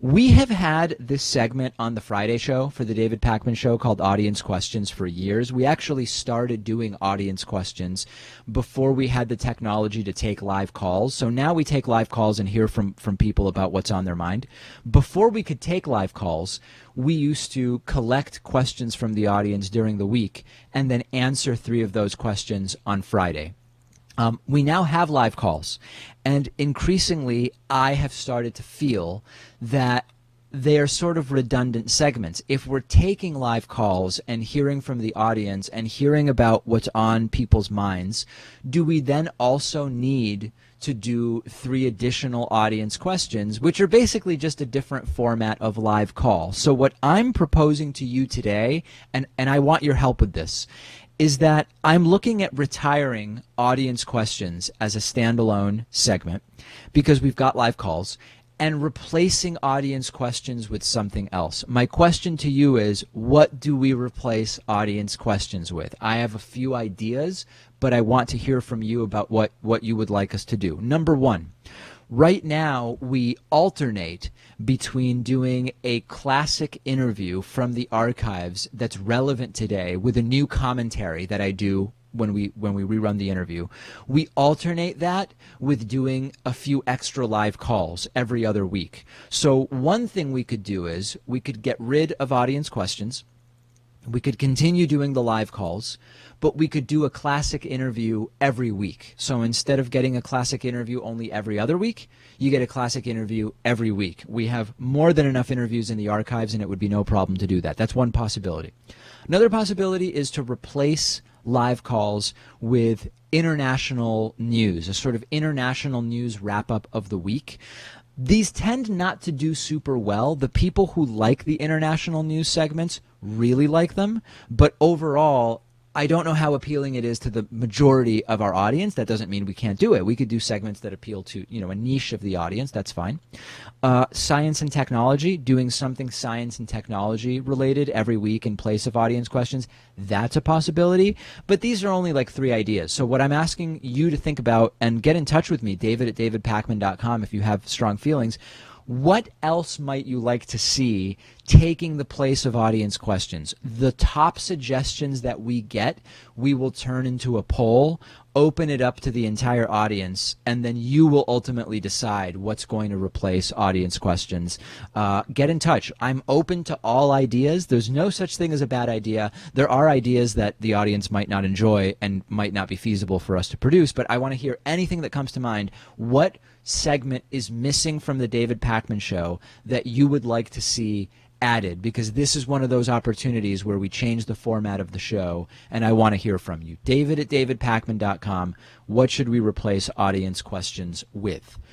We have had this segment on the Friday show for the David Pakman Show called Audience Questions for years. We actually started doing audience questions before we had the technology to take live calls. So now we take live calls and hear from people about what's on their mind. Before we could take live calls, we used to collect questions from the audience during the week and then answer 3 of those questions on Friday. We now have live calls, and increasingly I have started to feel that they are sort of redundant segments. If we're taking live calls and hearing from the audience and hearing about what's on people's minds, do we then also need to do 3 additional audience questions, which are basically just a different format of live call? So what I'm proposing to you today, and I want your help with this, is that I'm looking at retiring audience questions as a standalone segment because we've got live calls, and replacing audience questions with something else. My question to you is, what do we replace audience questions with? I have a few ideas, but I want to hear from you about what you would like us to do. Number 1. Right now, we alternate between doing a classic interview from the archives that's relevant today with a new commentary that I do when we rerun the interview. We alternate that with doing a few extra live calls every other week. So one thing we could do is we could get rid of audience questions. We could continue doing the live calls, but we could do a classic interview every week. So instead of getting a classic interview only every other week, you get a classic interview every week. We have more than enough interviews in the archives, and it would be no problem to do that. That's one possibility. Another possibility is to replace live calls with international news, a sort of international news wrap-up of the week. These tend not to do super well. The people who like the international news segments really like them, but overall, I don't know how appealing it is to the majority of our audience. That doesn't mean we can't do it. We could do segments that appeal to, a niche of the audience. That's fine. Science and technology, doing something science and technology related every week in place of audience questions, that's a possibility. But these are only like 3 ideas. So what I'm asking you to think about, and get in touch with me, david@davidpakman.com, if you have strong feelings. What else might you like to see taking the place of audience questions? The top suggestions that we get, we will turn into a poll, open it up to the entire audience, and then you will ultimately decide what's going to replace audience questions. Get in touch. I'm open to all ideas. There's no such thing as a bad idea. There are ideas that the audience might not enjoy and might not be feasible for us to produce, but I want to hear anything that comes to mind. What segment is missing from the David Pakman Show that you would like to see added? Because this is one of those opportunities where we change the format of the show, and I want to hear from you. David@davidpakman.com. What should we replace audience questions with?